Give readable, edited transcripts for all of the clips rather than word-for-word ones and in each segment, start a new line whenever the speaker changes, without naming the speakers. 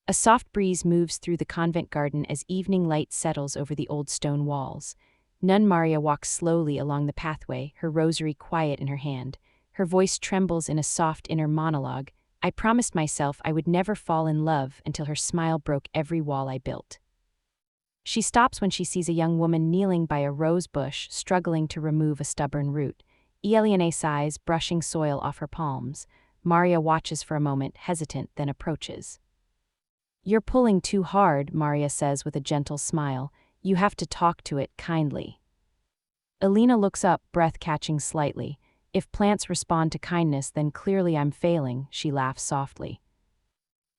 A soft breeze moves through the convent garden as evening light settles over the old stone walls. Nun Maria walks slowly along the pathway, her rosary quiet in her hand. Her voice trembles in a soft inner monologue. I promised myself I would never fall in love until her smile broke every wall I built. She stops when she sees a young woman kneeling by a rose bush, struggling to remove a stubborn root. Eliane sighs, brushing soil off her palms. Maria watches for a moment, hesitant, then approaches. You're pulling too hard, Maria says with a gentle smile. You have to talk to it kindly. Elena looks up, breath catching slightly. If plants respond to kindness, then clearly I'm failing, she laughs softly.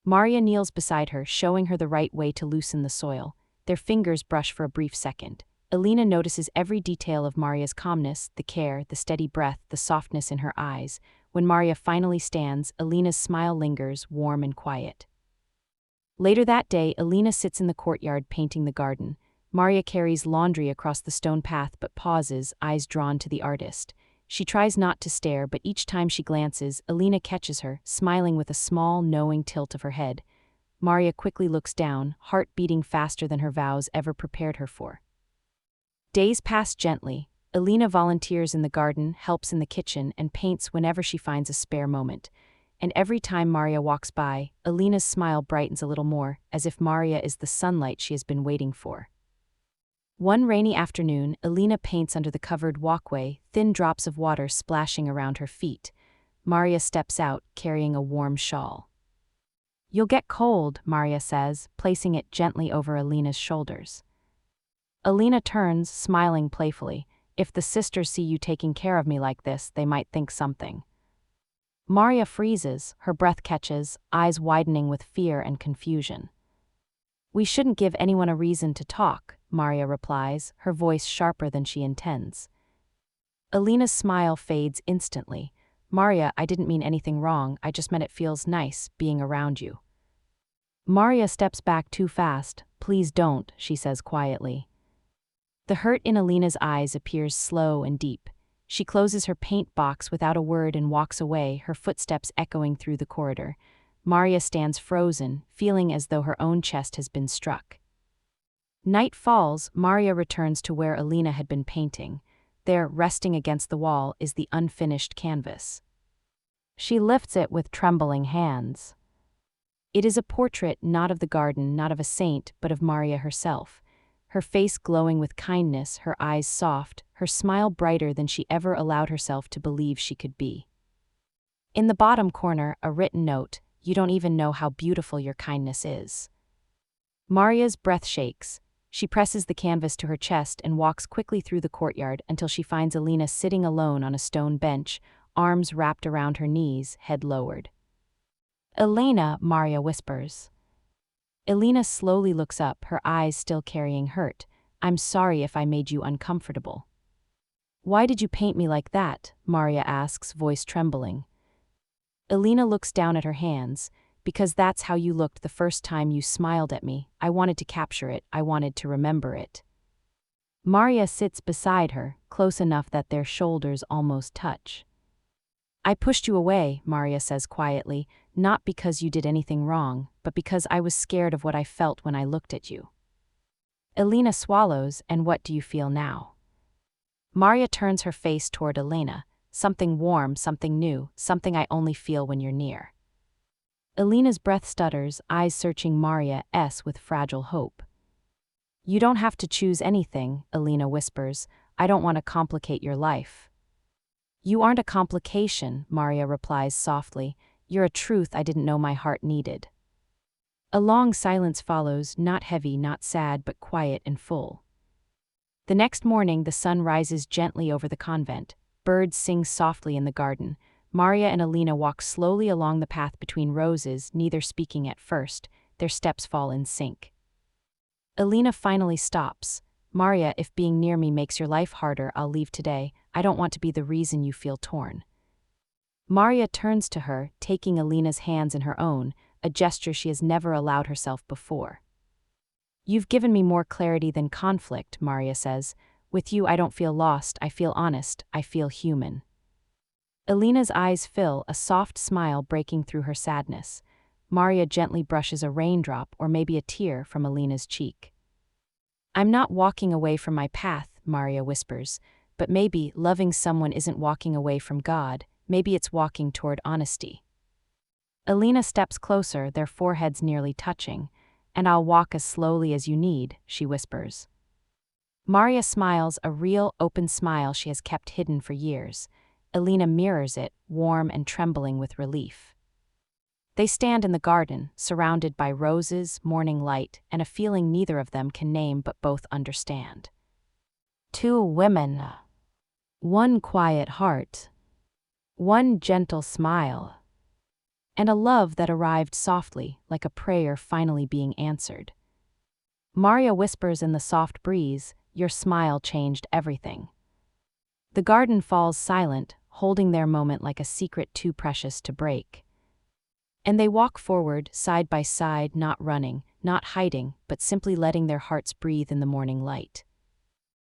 Maria kneels beside her, showing her the right way to loosen the soil. Their fingers brush for a brief second. Elena notices every detail of Maria's calmness, the care, the steady breath, the softness in her eyes. When Maria finally stands, Elena's smile lingers, warm and quiet. Later that day, Elena sits in the courtyard painting the garden. Maria carries laundry across the stone path but pauses, eyes drawn to the artist. She tries not to stare, but each time she glances, Elena catches her, smiling with a small, knowing tilt of her head. Maria quickly looks down, heart beating faster than her vows ever prepared her for. Days pass gently. Elena volunteers in the garden, helps in the kitchen, and paints whenever she finds a spare moment. And every time Maria walks by, Elena's smile brightens a little more, as if Maria is the sunlight she has been waiting for. One rainy afternoon, Elena paints under the covered walkway, thin drops of water splashing around her feet. Maria steps out, carrying a warm shawl. You'll get cold, Maria says, placing it gently over Elena's shoulders. Elena turns, smiling playfully. If the sisters see you taking care of me like this, they might think something. Maria freezes, her breath catches, eyes widening with fear and confusion. We shouldn't give anyone a reason to talk, Maria replies, her voice sharper than she intends. Elena's smile fades instantly. Maria, I didn't mean anything wrong, I just meant it feels nice, being around you. Maria steps back too fast. Please don't, she says quietly. The hurt in Elena's eyes appears slow and deep. She closes her paint box without a word and walks away, her footsteps echoing through the corridor. Maria stands frozen, feeling as though her own chest has been struck. Night falls, Maria returns to where Elena had been painting. There, resting against the wall, is the unfinished canvas. She lifts it with trembling hands. It is a portrait not of the garden, not of a saint, but of Maria herself. Her face glowing with kindness, her eyes soft, her smile brighter than she ever allowed herself to believe she could be. In the bottom corner, a written note, "You don't even know how beautiful your kindness is." Maria's breath shakes. She presses the canvas to her chest and walks quickly through the courtyard until she finds Elena sitting alone on a stone bench, arms wrapped around her knees, head lowered. "Elena," Maria whispers. Elena slowly looks up, her eyes still carrying hurt. "I'm sorry if I made you uncomfortable." "Why did you paint me like that?" Maria asks, voice trembling. Elena looks down at her hands. "Because that's how you looked the first time you smiled at me. I wanted to capture it, I wanted to remember it." Maria sits beside her, close enough that their shoulders almost touch. "I pushed you away," Maria says quietly, "not because you did anything wrong, but because I was scared of what I felt when I looked at you." Elena swallows, "And what do you feel now?" Maria turns her face toward Elena. "Something warm, something new, something I only feel when you're near." Elena's breath stutters, eyes searching Maria's with fragile hope. "You don't have to choose anything," Elena whispers. "I don't want to complicate your life." "You aren't a complication," Maria replies softly. "You're a truth I didn't know my heart needed." A long silence follows, not heavy, not sad, but quiet and full. The next morning, the sun rises gently over the convent. Birds sing softly in the garden. Maria and Elena walk slowly along the path between roses, neither speaking at first. Their steps fall in sync. Elena finally stops. "Maria, if being near me makes your life harder, I'll leave today. I don't want to be the reason you feel torn." Maria turns to her, taking Elena's hands in her own, a gesture she has never allowed herself before. "You've given me more clarity than conflict," Maria says. "With you I don't feel lost, I feel honest, I feel human." Elena's eyes fill, a soft smile breaking through her sadness. Maria gently brushes a raindrop or maybe a tear from Alina's cheek. I'm not walking away from my path, Maria whispers, but maybe loving someone isn't walking away from God, maybe it's walking toward honesty. Alina steps closer, their foreheads nearly touching. And I'll walk as slowly as you need, she whispers. Maria smiles, a real, open smile she has kept hidden for years. Alina mirrors it, warm and trembling with relief. They stand in the garden, surrounded by roses, morning light, and a feeling neither of them can name but both understand. Two women. One quiet heart. One gentle smile. And a love that arrived softly, like a prayer finally being answered. Maria whispers in the soft breeze, your smile changed everything. The garden falls silent, holding their moment like a secret too precious to break. And they walk forward, side by side, not running, not hiding, but simply letting their hearts breathe in the morning light.